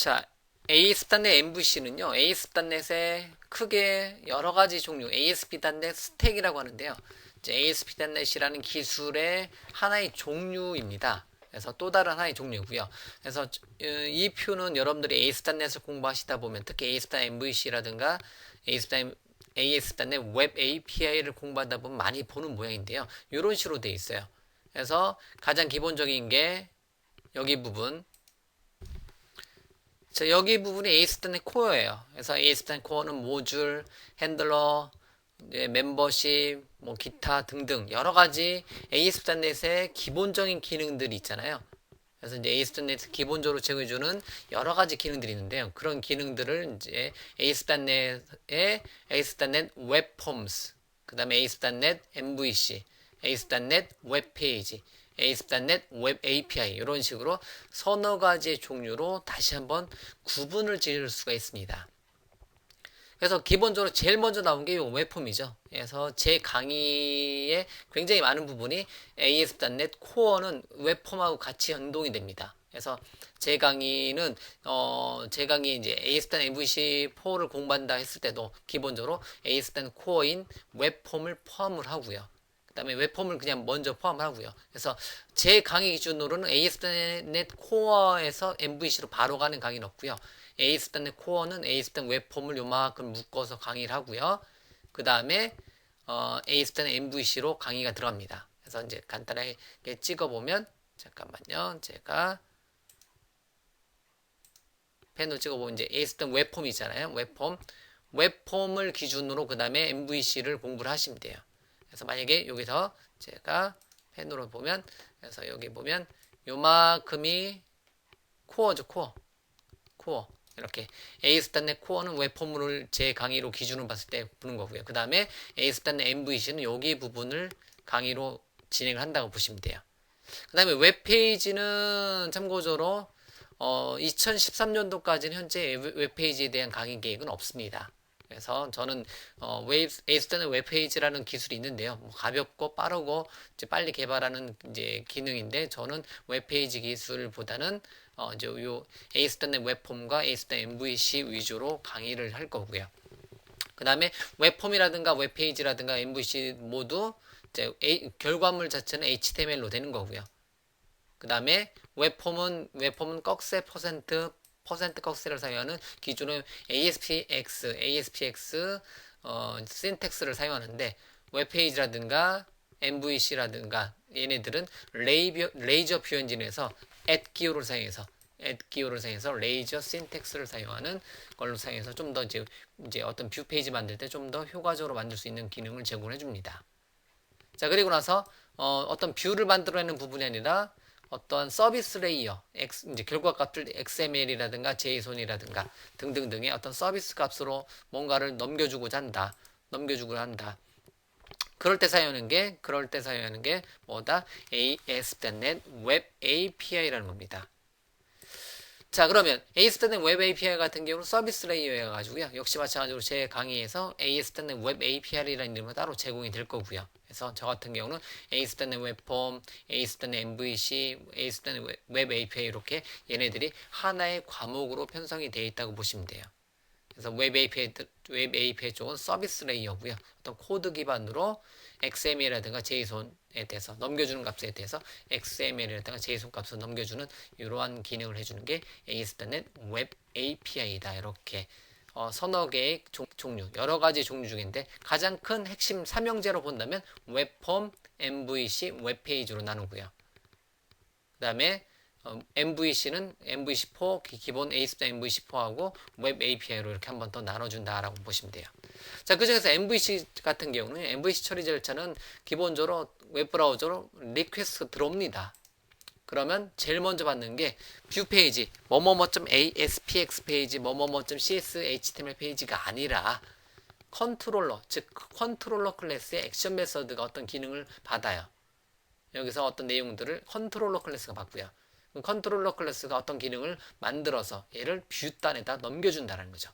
자, ASP.NET MVC는요, ASP.NET의 크게 여러 가지 종류, ASP.NET 스택이라고 하는데요. 이제 ASP.NET이라는 기술의 하나의 종류입니다. 그래서 또 다른 하나의 종류고요. 그래서 이 표는 여러분들이 ASP.NET을 공부하시다 보면 특히 ASP.NET MVC라든가 ASP.NET 웹 API를 공부하다 보면 많이 보는 모양인데요. 이런 식으로 되어 있어요. 그래서 가장 기본적인 게 여기 부분, 자, 여기 부분이 ASP.NET 코어예요. 그래서 ASP.NET 코어는 모듈, 핸들러, 멤버십, 뭐 기타 등등 여러 가지 ASP.NET의 기본적인 기능들이 있잖아요. 그래서 이제 ASP.NET 기본적으로 제공해주는 여러 가지 기능들이 있는데요. 그런 기능들을 이제 ASP.NET의 ASP.NET 웹 폼스, 그 다음에 ASP.NET MVC, ASP.NET 웹 페이지, ASP.NET 웹 API 이런 식으로 서너 가지의 종류로 다시 한번 구분을 지을 수가 있습니다. 그래서 기본적으로 제일 먼저 나온 게 이 웹폼이죠. 그래서 제 강의에 굉장히 많은 부분이 ASP.NET 코어는 웹폼하고 같이 연동이 됩니다. 그래서 제 강의는 제 강의 이제 ASP.NET MVC4를 공부한다 했을 때도 기본적으로 ASP.NET 코어인 웹폼을 포함을 하고요. 그 다음에 웹폼을 그냥 먼저 포함하고요. 그래서 제 강의 기준으로는 ASP.NET 코어에서 MVC로 바로 가는 강의는 없고요. ASP.NET 코어는 ASP.NET 웹폼을 요만큼 묶어서 강의를 하고요. 그 다음에 ASP.NET MVC로 강의가 들어갑니다. 그래서 이제 간단하게 찍어보면 잠깐만요. 제가 펜으로 찍어보면 이제 ASP.NET 웹폼 있잖아요. 웹폼을 기준으로 그 다음에 MVC를 공부를 하시면 돼요. 그래서 만약에 여기서 제가 펜으로 보면 그래서 여기 보면 요만큼이 코어죠. 코어 이렇게 ASP.NET 코어는 웹폼을 제 강의로 기준으로 봤을 때 보는 거고요. 그 다음에 ASP.NET MVC는 여기 부분을 강의로 진행을 한다고 보시면 돼요. 그 다음에 웹페이지는 참고적으로 2013년도까지는 현재 웹페이지에 대한 강의 계획은 없습니다. 그래서 저는 ASP.NET 웹페이지라는 기술이 있는데요. 뭐 가볍고 빠르고 이제 빨리 개발하는 이제 기능인데 저는 웹페이지 기술보다는 이제 요 ASP.NET 웹폼과 ASP.NET MVC 위주로 강의를 할 거고요. 그 다음에 웹폼이라든가 웹페이지라든가 MVC 모두 이제 결과물 자체는 HTML로 되는 거고요. 그 다음에 웹폼은 꺽쇠 퍼센트 꺽쇠를 사용하는 기존의 ASPX 신텍스를 사용하는데 웹페이지라든가 MVC라든가 얘네들은 레이저 뷰 엔진에서 @기호를 사용해서 레이저 신텍스를 사용하는 걸로 사용해서 좀 더 이제 어떤 뷰 페이지 만들 때 좀 더 효과적으로 만들 수 있는 기능을 제공해 줍니다. 자, 그리고 나서 어떤 뷰를 만들어내는 부분이 아니라 어떤 서비스 레이어, 이제 결과 값들 XML이라든가 JSON이라든가 등등등의 어떤 서비스 값으로 뭔가를 넘겨주고자 한다. 그럴 때 사용하는 게 뭐다? ASP.NET 웹 API라는 겁니다. 자, 그러면 ASP.NET 웹 API 같은 경우는 서비스 레이어여가지고요. 역시 마찬가지로 제 강의에서 ASP.NET 웹 API라는 이름으로 따로 제공이 될 거고요. 그래서 저 같은 경우는 ASP.NET 웹폼, ASP.NET MVC, ASP.NET 웹 API 이렇게 얘네들이 하나의 과목으로 편성이 되어 있다고 보시면 돼요. 그래서 웹 API 쪽은 서비스 레이어고요. 어떤 코드 기반으로 XML이라든가 JSON에 대해서 넘겨주는 값에 대해서 XML이라든가 JSON 값을 넘겨주는 이러한 기능을 해주는 게 ASP.NET 웹 API다. 이렇게 서너 개의 종류, 여러 가지 종류 중인데 가장 큰 핵심 삼형제로 본다면 웹폼, MVC, 웹페이지로 나누고요. 그 다음에 MVC는 MVC4 기본 ASP.NET MVC4하고 웹 API로 이렇게 한번 더 나눠준다라고 보시면 돼요. 자, 그 중에서 MVC 같은 경우는 MVC 처리 절차는 기본적으로 웹브라우저로 리퀘스트 들어옵니다. 그러면 제일 먼저 받는 게 뷰 페이지 뭐뭐뭐.aspx 페이지 뭐뭐뭐.cs html 페이지가 아니라 컨트롤러, 즉 컨트롤러 클래스의 액션 메서드가 어떤 기능을 받아요. 여기서 어떤 내용들을 컨트롤러 클래스가 받고요. 컨트롤러 클래스가 어떤 기능을 만들어서 얘를 뷰 단에다 넘겨준다는 거죠.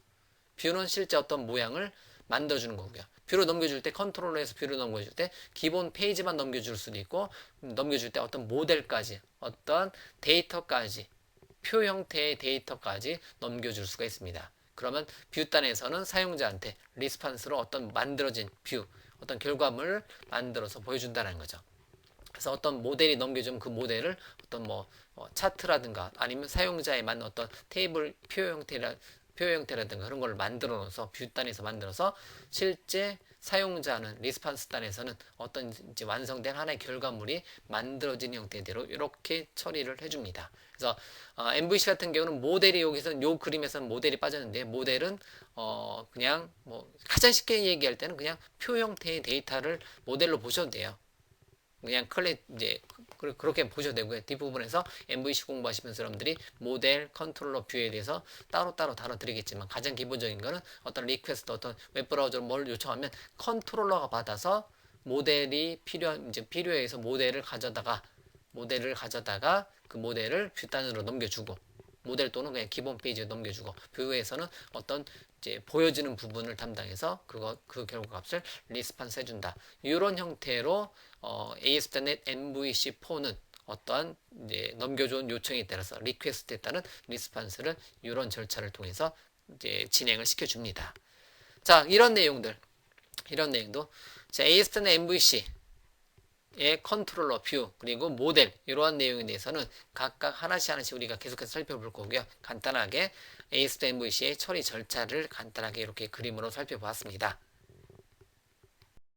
뷰는 실제 어떤 모양을 만들어주는 거고요. 뷰로 넘겨줄 때 컨트롤러에서 뷰로 넘겨줄 때 기본 페이지만 넘겨줄 수도 있고 넘겨줄 때 어떤 모델까지 어떤 데이터까지 표 형태의 데이터까지 넘겨줄 수가 있습니다. 그러면 뷰단에서는 사용자한테 리스판스로 어떤 만들어진 뷰, 어떤 결과물을 만들어서 보여준다는 거죠. 그래서 어떤 모델이 넘겨주면 그 모델을 어떤 차트라든가 아니면 사용자에 맞는 어떤 테이블 표 형태라든가 그런 걸 만들어 놓아서 뷰단에서 만들어서 실제 사용자는 리스판스 단에서는 어떤 이제 완성된 하나의 결과물이 만들어진 형태대로 이렇게 처리를 해줍니다. 그래서 MVC 같은 경우는 모델이 여기서 요 그림에서는 모델이 빠졌는데 모델은 그냥 가장 쉽게 얘기할 때는 그냥 표 형태의 데이터를 모델로 보셔도 돼요. 그냥 이제 그렇게 보셔도 되고요. 뒷부분에서 MVC 공부하시면서 여러분들이 모델, 컨트롤러, 뷰에 대해서 따로따로 다뤄드리겠지만 가장 기본적인 거는 어떤 리퀘스트, 어떤 웹브라우저로 뭘 요청하면 컨트롤러가 받아서 모델이 필요해서 모델을 가져다가 그 모델을 뷰단으로 넘겨주고 모델 또는 그냥 기본 페이지에 넘겨주고 뷰에서는 어떤 이제 보여지는 부분을 담당해서 그 결과 값을 리스판스 해준다. 이런 형태로 ASP.NET MVC4는 어떠한 이제 넘겨준 요청에 따라서 리퀘스트에 따른 리스판스를 이런 절차를 통해서 이제 진행을 시켜줍니다. 자, 이런 내용도 자, ASP.NET MVC 의 컨트롤러, 뷰, 그리고 모델 이러한 내용에 대해서는 각각 하나씩 우리가 계속해서 살펴볼 거고요. 간단하게 ASP.NET MVC의 처리 절차를 간단하게 이렇게 그림으로 살펴보았습니다.